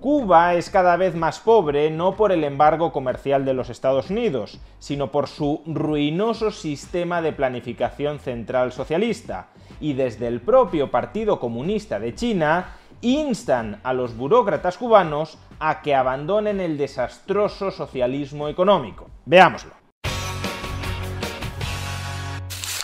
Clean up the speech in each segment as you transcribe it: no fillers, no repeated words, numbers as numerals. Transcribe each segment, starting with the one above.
Cuba es cada vez más pobre no por el embargo comercial de los Estados Unidos, sino por su ruinoso sistema de planificación central socialista, y desde el propio Partido Comunista de China instan a los burócratas cubanos a que abandonen el desastroso socialismo económico. Veámoslo.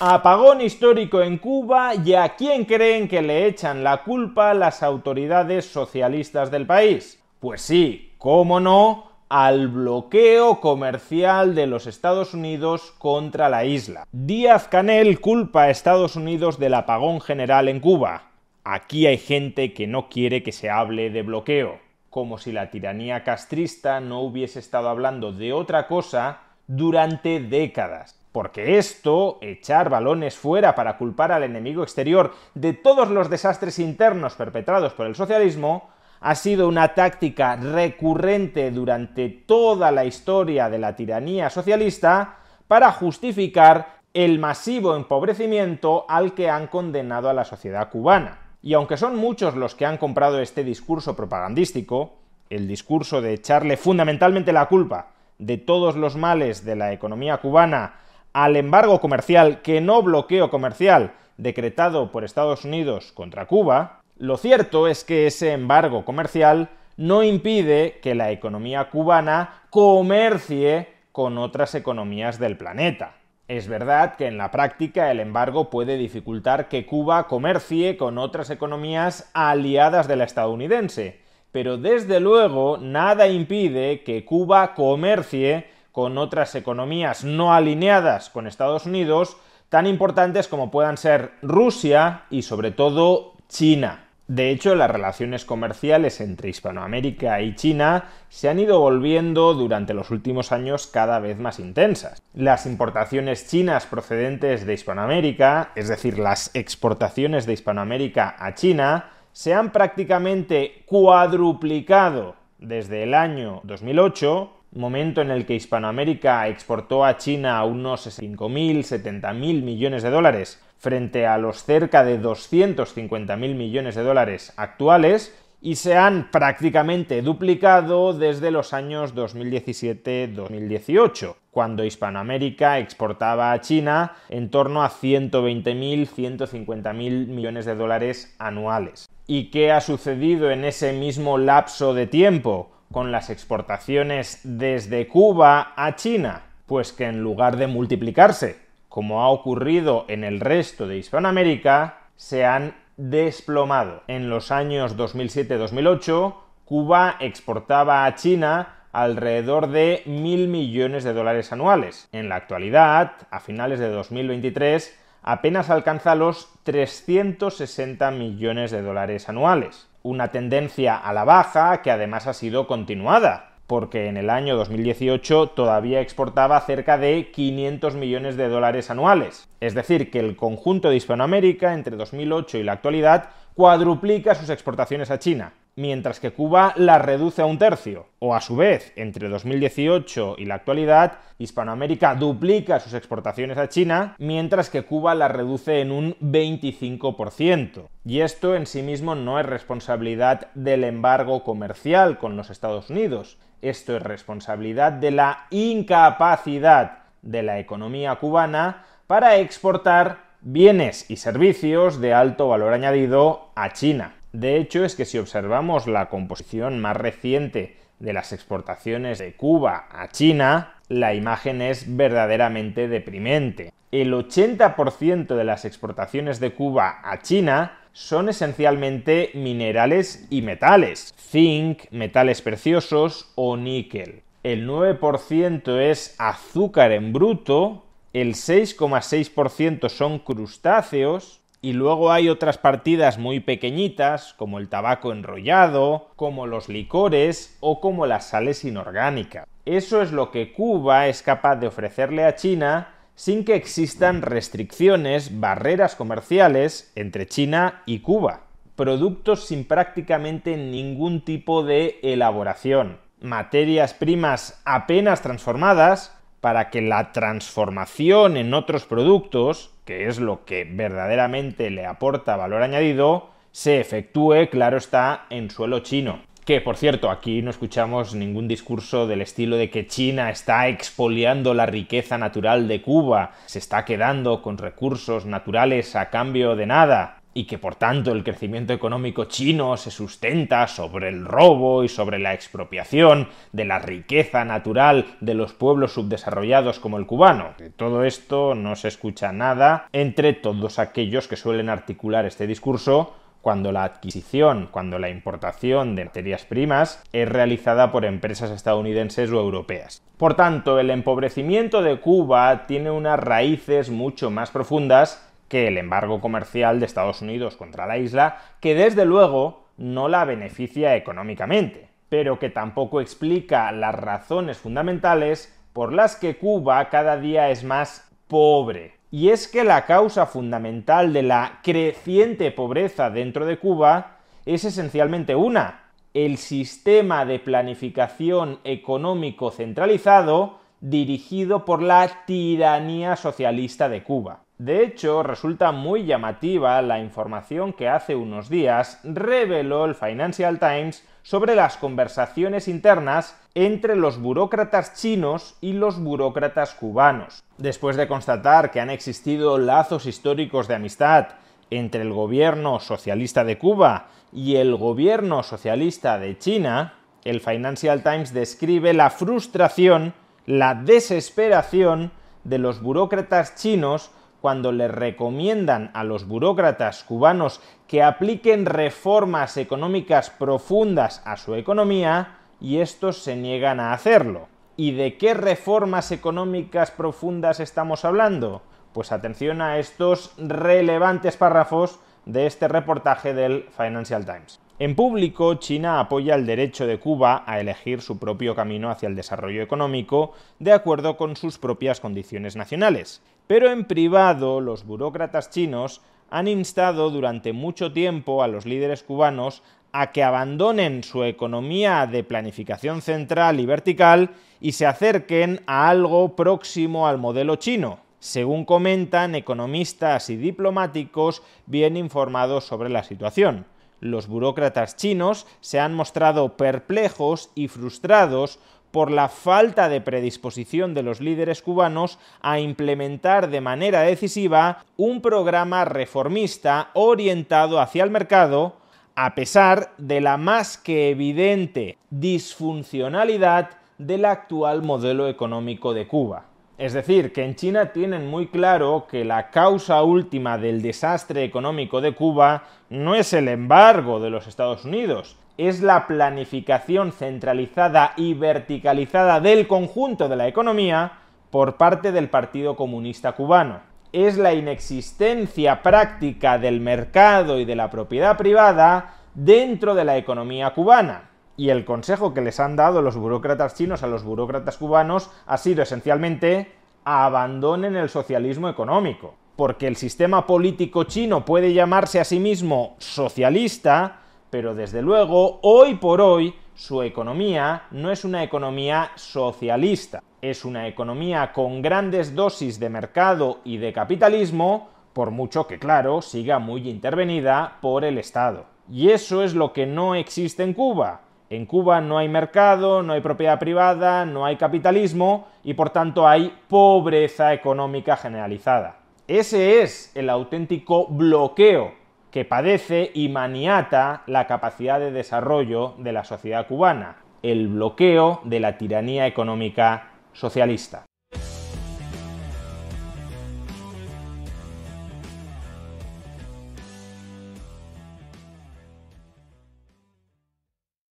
Apagón histórico en Cuba, y ¿a quién creen que le echan la culpa las autoridades socialistas del país? Pues sí, cómo no, al bloqueo comercial de los Estados Unidos contra la isla. Díaz-Canel culpa a Estados Unidos del apagón general en Cuba. Aquí hay gente que no quiere que se hable de bloqueo, como si la tiranía castrista no hubiese estado hablando de otra cosa durante décadas. Porque esto, echar balones fuera para culpar al enemigo exterior de todos los desastres internos perpetrados por el socialismo, ha sido una táctica recurrente durante toda la historia de la tiranía socialista para justificar el masivo empobrecimiento al que han condenado a la sociedad cubana. Y aunque son muchos los que han comprado este discurso propagandístico, el discurso de echarle fundamentalmente la culpa de todos los males de la economía cubana al embargo comercial, que no bloqueo comercial, decretado por Estados Unidos contra Cuba, lo cierto es que ese embargo comercial no impide que la economía cubana comercie con otras economías del planeta. Es verdad que en la práctica el embargo puede dificultar que Cuba comercie con otras economías aliadas de la estadounidense, pero desde luego nada impide que Cuba comercie con otras economías no alineadas con Estados Unidos, tan importantes como puedan ser Rusia y sobre todo China. De hecho, las relaciones comerciales entre Hispanoamérica y China se han ido volviendo durante los últimos años cada vez más intensas. Las importaciones chinas procedentes de Hispanoamérica, es decir, las exportaciones de Hispanoamérica a China, se han prácticamente cuadruplicado desde el año 2008, momento en el que Hispanoamérica exportó a China unos 5.000, 70.000 millones de dólares frente a los cerca de 250.000 millones de dólares actuales, y se han prácticamente duplicado desde los años 2017-2018, cuando Hispanoamérica exportaba a China en torno a 120.000, 150.000 millones de dólares anuales. ¿Y qué ha sucedido en ese mismo lapso de tiempo con las exportaciones desde Cuba a China? Pues que en lugar de multiplicarse, como ha ocurrido en el resto de Hispanoamérica, se han desplomado. En los años 2007-2008, Cuba exportaba a China alrededor de 1.000 millones de dólares anuales. En la actualidad, a finales de 2023, apenas alcanza los 360 millones de dólares anuales. Una tendencia a la baja que además ha sido continuada, porque en el año 2018 todavía exportaba cerca de 500 millones de dólares anuales. Es decir, que el conjunto de Hispanoamérica entre 2008 y la actualidad cuadruplica sus exportaciones a China, mientras que Cuba las reduce a un tercio. O a su vez, entre 2018 y la actualidad, Hispanoamérica duplica sus exportaciones a China, mientras que Cuba las reduce en un 25%. Y esto en sí mismo no es responsabilidad del embargo comercial con los Estados Unidos. Esto es responsabilidad de la incapacidad de la economía cubana para exportar bienes y servicios de alto valor añadido a China. De hecho, es que si observamos la composición más reciente de las exportaciones de Cuba a China, la imagen es verdaderamente deprimente. El 80% de las exportaciones de Cuba a China son esencialmente minerales y metales, zinc, metales preciosos o níquel. El 9% es azúcar en bruto, el 6,6% son crustáceos, y luego hay otras partidas muy pequeñitas, como el tabaco enrollado, como los licores o como las sales inorgánicas. Eso es lo que Cuba es capaz de ofrecerle a China sin que existan restricciones, barreras comerciales entre China y Cuba. Productos sin prácticamente ningún tipo de elaboración. Materias primas apenas transformadas para que la transformación en otros productos, que es lo que verdaderamente le aporta valor añadido, se efectúe, claro está, en suelo chino. Que, por cierto, aquí no escuchamos ningún discurso del estilo de que China está expoliando la riqueza natural de Cuba, se está quedando con recursos naturales a cambio de nada, y que por tanto el crecimiento económico chino se sustenta sobre el robo y sobre la expropiación de la riqueza natural de los pueblos subdesarrollados como el cubano. De todo esto no se escucha nada entre todos aquellos que suelen articular este discurso cuando la adquisición, cuando la importación de materias primas es realizada por empresas estadounidenses o europeas. Por tanto, el empobrecimiento de Cuba tiene unas raíces mucho más profundas que el embargo comercial de Estados Unidos contra la isla, que desde luego no la beneficia económicamente, pero que tampoco explica las razones fundamentales por las que Cuba cada día es más pobre. Y es que la causa fundamental de la creciente pobreza dentro de Cuba es esencialmente una: el sistema de planificación económico centralizado dirigido por la tiranía socialista de Cuba. De hecho, resulta muy llamativa la información que hace unos días reveló el Financial Times sobre las conversaciones internas entre los burócratas chinos y los burócratas cubanos. Después de constatar que han existido lazos históricos de amistad entre el gobierno socialista de Cuba y el gobierno socialista de China, el Financial Times describe la frustración, la desesperación de los burócratas chinos cuando les recomiendan a los burócratas cubanos que apliquen reformas económicas profundas a su economía y estos se niegan a hacerlo. ¿Y de qué reformas económicas profundas estamos hablando? Pues atención a estos relevantes párrafos de este reportaje del Financial Times. En público, China apoya el derecho de Cuba a elegir su propio camino hacia el desarrollo económico de acuerdo con sus propias condiciones nacionales. Pero en privado, los burócratas chinos han instado durante mucho tiempo a los líderes cubanos a que abandonen su economía de planificación central y vertical y se acerquen a algo próximo al modelo chino, según comentan economistas y diplomáticos bien informados sobre la situación. Los burócratas chinos se han mostrado perplejos y frustrados por la falta de predisposición de los líderes cubanos a implementar de manera decisiva un programa reformista orientado hacia el mercado, a pesar de la más que evidente disfuncionalidad del actual modelo económico de Cuba. Es decir, que en China tienen muy claro que la causa última del desastre económico de Cuba no es el embargo de los Estados Unidos, es la planificación centralizada y verticalizada del conjunto de la economía por parte del Partido Comunista Cubano. Es la inexistencia práctica del mercado y de la propiedad privada dentro de la economía cubana. Y el consejo que les han dado los burócratas chinos a los burócratas cubanos ha sido esencialmente: abandonen el socialismo económico. Porque el sistema político chino puede llamarse a sí mismo socialista, pero desde luego, hoy por hoy, su economía no es una economía socialista. Es una economía con grandes dosis de mercado y de capitalismo, por mucho que, claro, siga muy intervenida por el Estado. Y eso es lo que no existe en Cuba. En Cuba no hay mercado, no hay propiedad privada, no hay capitalismo y por tanto hay pobreza económica generalizada. Ese es el auténtico bloqueo que padece y maniata la capacidad de desarrollo de la sociedad cubana, el bloqueo de la tiranía económica socialista.